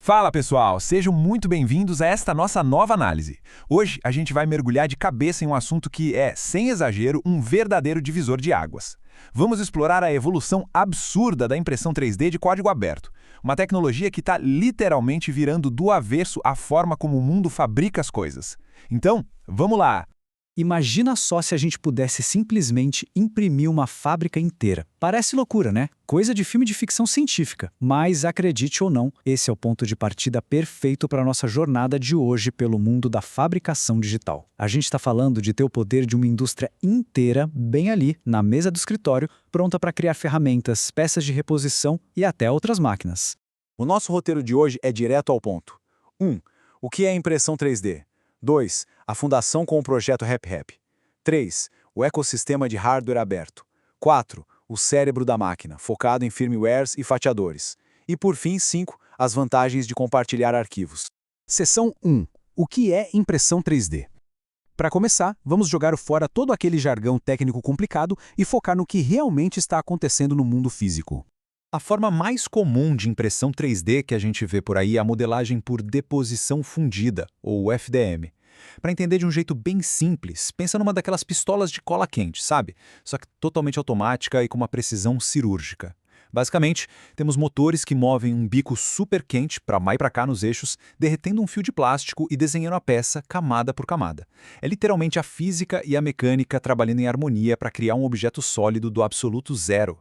Fala pessoal, sejam muito bem-vindos a esta nossa nova análise. Hoje a gente vai mergulhar de cabeça em um assunto que é, sem exagero, um verdadeiro divisor de águas. Vamos explorar a evolução absurda da impressão 3D de código aberto, uma tecnologia que está literalmente virando do avesso a forma como o mundo fabrica as coisas. Então, vamos lá! Imagina só se a gente pudesse simplesmente imprimir uma fábrica inteira. Parece loucura, né? Coisa de filme de ficção científica. Mas, acredite ou não, esse é o ponto de partida perfeito para a nossa jornada de hoje pelo mundo da fabricação digital. A gente está falando de ter o poder de uma indústria inteira bem ali, na mesa do escritório, pronta para criar ferramentas, peças de reposição e até outras máquinas. O nosso roteiro de hoje é direto ao ponto. 1. O que é impressão 3D? 2. A fundação com o projeto RepRap. 3. O ecossistema de hardware aberto. 4. O cérebro da máquina, focado em firmwares e fatiadores. E por fim, 5. As vantagens de compartilhar arquivos. Seção 1. O que é impressão 3D? Para começar, vamos jogar fora todo aquele jargão técnico complicado e focar no que realmente está acontecendo no mundo físico. A forma mais comum de impressão 3D que a gente vê por aí é a modelagem por deposição fundida, ou FDM. Para entender de um jeito bem simples, pensa numa daquelas pistolas de cola quente, sabe? Só que totalmente automática e com uma precisão cirúrgica. Basicamente, temos motores que movem um bico super quente para lá e para cá nos eixos, derretendo um fio de plástico e desenhando a peça camada por camada. É literalmente a física e a mecânica trabalhando em harmonia para criar um objeto sólido do absoluto zero.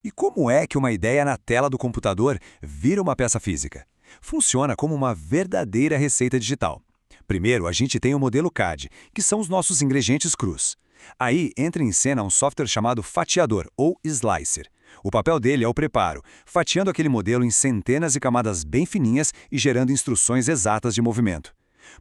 E como é que uma ideia na tela do computador vira uma peça física? Funciona como uma verdadeira receita digital. Primeiro, a gente tem o modelo CAD, que são os nossos ingredientes crus. Aí entra em cena um software chamado fatiador, ou slicer. O papel dele é o preparo, fatiando aquele modelo em centenas de camadas bem fininhas e gerando instruções exatas de movimento.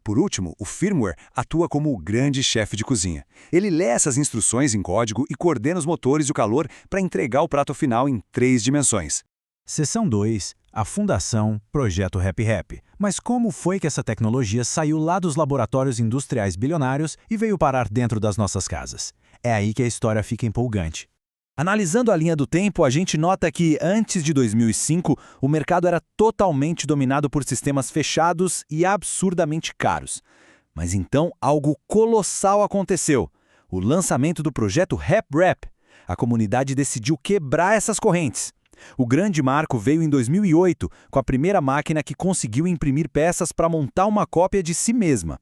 Por último, o firmware atua como o grande chefe de cozinha. Ele lê essas instruções em código e coordena os motores e o calor para entregar o prato final em 3 dimensões. Seção 2. A fundação, projeto RepRap. Mas como foi que essa tecnologia saiu lá dos laboratórios industriais bilionários e veio parar dentro das nossas casas? É aí que a história fica empolgante. Analisando a linha do tempo, a gente nota que, antes de 2005, o mercado era totalmente dominado por sistemas fechados e absurdamente caros. Mas então, algo colossal aconteceu. O lançamento do projeto RepRap. A comunidade decidiu quebrar essas correntes. O grande marco veio em 2008, com a primeira máquina que conseguiu imprimir peças para montar uma cópia de si mesma.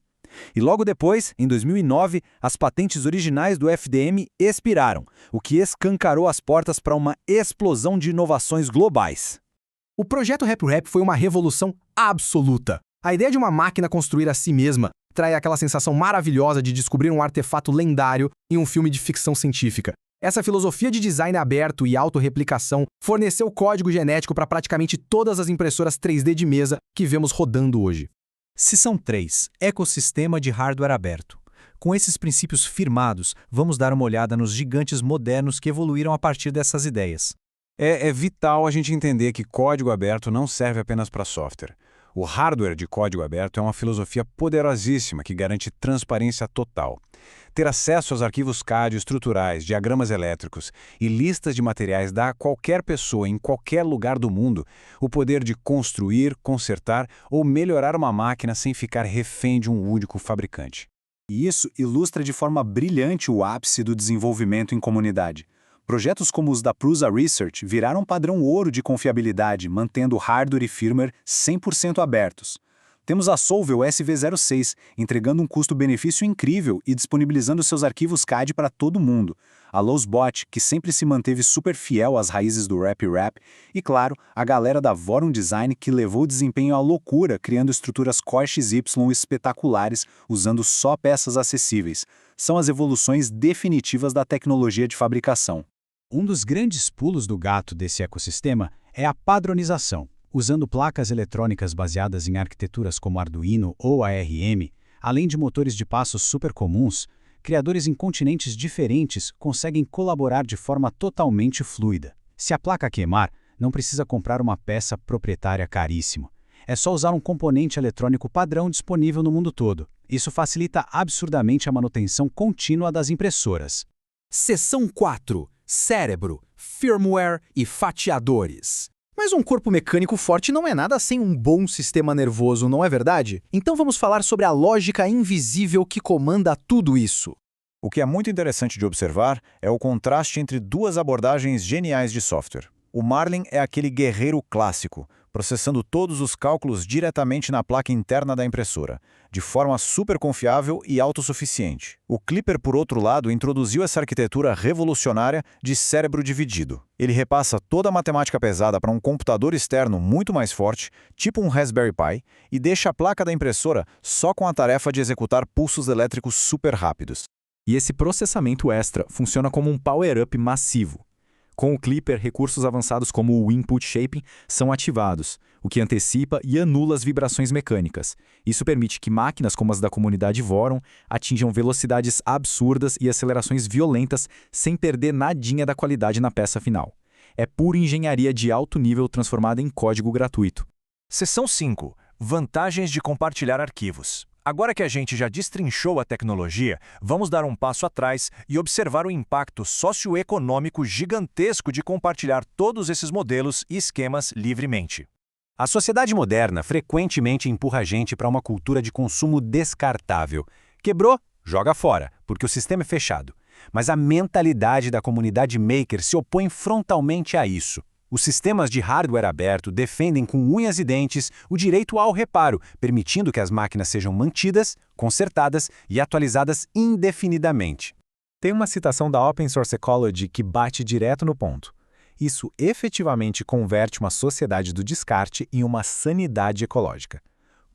E logo depois, em 2009, as patentes originais do FDM expiraram, o que escancarou as portas para uma explosão de inovações globais. O projeto RepRap foi uma revolução absoluta. A ideia de uma máquina construir a si mesma trai aquela sensação maravilhosa de descobrir um artefato lendário em um filme de ficção científica. Essa filosofia de design aberto e autorreplicação forneceu código genético para praticamente todas as impressoras 3D de mesa que vemos rodando hoje. Seção 3. Ecossistema de hardware aberto. Com esses princípios firmados, vamos dar uma olhada nos gigantes modernos que evoluíram a partir dessas ideias. É vital a gente entender que código aberto não serve apenas para software. O hardware de código aberto é uma filosofia poderosíssima que garante transparência total. Ter acesso aos arquivos CAD estruturais, diagramas elétricos e listas de materiais dá a qualquer pessoa, em qualquer lugar do mundo, o poder de construir, consertar ou melhorar uma máquina sem ficar refém de um único fabricante. E isso ilustra de forma brilhante o ápice do desenvolvimento em comunidade. Projetos como os da Prusa Research viraram padrão ouro de confiabilidade, mantendo hardware e firmware 100% abertos. Temos a Solvay SV06, entregando um custo-benefício incrível e disponibilizando seus arquivos CAD para todo mundo. A Lowsbot, que sempre se manteve super fiel às raízes do RepRap. E, claro, a galera da Voron Design, que levou o desempenho à loucura, criando estruturas Core XY espetaculares, usando só peças acessíveis. São as evoluções definitivas da tecnologia de fabricação. Um dos grandes pulos do gato desse ecossistema é a padronização. Usando placas eletrônicas baseadas em arquiteturas como Arduino ou ARM, além de motores de passos super comuns, criadores em continentes diferentes conseguem colaborar de forma totalmente fluida. Se a placa queimar, não precisa comprar uma peça proprietária caríssima. É só usar um componente eletrônico padrão disponível no mundo todo. Isso facilita absurdamente a manutenção contínua das impressoras. Seção 4. Cérebro, firmware e fatiadores. Mas um corpo mecânico forte não é nada sem um bom sistema nervoso, não é verdade? Então vamos falar sobre a lógica invisível que comanda tudo isso. O que é muito interessante de observar é o contraste entre duas abordagens geniais de software. O Marlin é aquele guerreiro clássico, processando todos os cálculos diretamente na placa interna da impressora, de forma super confiável e autossuficiente. O Clipper, por outro lado, introduziu essa arquitetura revolucionária de cérebro dividido. Ele repassa toda a matemática pesada para um computador externo muito mais forte, tipo um Raspberry Pi, e deixa a placa da impressora só com a tarefa de executar pulsos elétricos super rápidos. E esse processamento extra funciona como um power-up massivo. Com o Clipper, recursos avançados como o Input Shaping são ativados, o que antecipa e anula as vibrações mecânicas. Isso permite que máquinas como as da comunidade Voron atinjam velocidades absurdas e acelerações violentas sem perder nadinha da qualidade na peça final. É pura engenharia de alto nível transformada em código gratuito. Seção 5. Vantagens de compartilhar arquivos. Agora que a gente já destrinchou a tecnologia, vamos dar um passo atrás e observar o impacto socioeconômico gigantesco de compartilhar todos esses modelos e esquemas livremente. A sociedade moderna frequentemente empurra a gente para uma cultura de consumo descartável. Quebrou? Joga fora, porque o sistema é fechado. Mas a mentalidade da comunidade maker se opõe frontalmente a isso. Os sistemas de hardware aberto defendem com unhas e dentes o direito ao reparo, permitindo que as máquinas sejam mantidas, consertadas e atualizadas indefinidamente. Tem uma citação da Open Source Ecology que bate direto no ponto. Isso efetivamente converte uma sociedade do descarte em uma sanidade ecológica.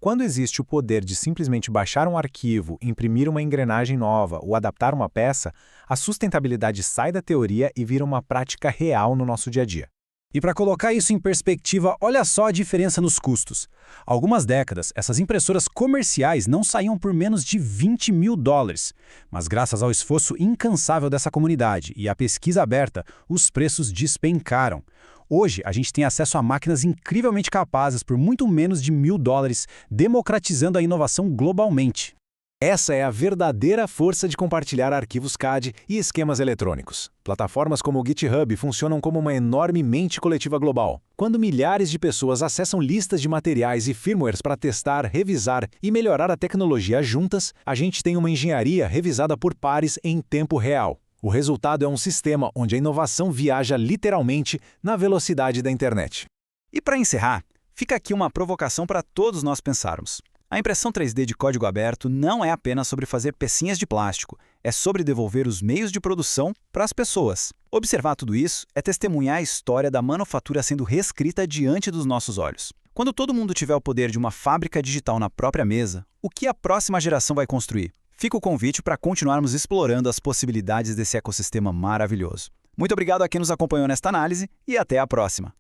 Quando existe o poder de simplesmente baixar um arquivo, imprimir uma engrenagem nova ou adaptar uma peça, a sustentabilidade sai da teoria e vira uma prática real no nosso dia a dia. E para colocar isso em perspectiva, olha só a diferença nos custos. Há algumas décadas, essas impressoras comerciais não saíam por menos de $20 mil. Mas graças ao esforço incansável dessa comunidade e à pesquisa aberta, os preços despencaram. Hoje, a gente tem acesso a máquinas incrivelmente capazes por muito menos de $1.000, democratizando a inovação globalmente. Essa é a verdadeira força de compartilhar arquivos CAD e esquemas eletrônicos. Plataformas como o GitHub funcionam como uma enorme mente coletiva global. Quando milhares de pessoas acessam listas de materiais e firmwares para testar, revisar e melhorar a tecnologia juntas, a gente tem uma engenharia revisada por pares em tempo real. O resultado é um sistema onde a inovação viaja literalmente na velocidade da internet. E para encerrar, fica aqui uma provocação para todos nós pensarmos. A impressão 3D de código aberto não é apenas sobre fazer pecinhas de plástico, é sobre devolver os meios de produção para as pessoas. Observar tudo isso é testemunhar a história da manufatura sendo reescrita diante dos nossos olhos. Quando todo mundo tiver o poder de uma fábrica digital na própria mesa, o que a próxima geração vai construir? Fica o convite para continuarmos explorando as possibilidades desse ecossistema maravilhoso. Muito obrigado a quem nos acompanhou nesta análise e até a próxima!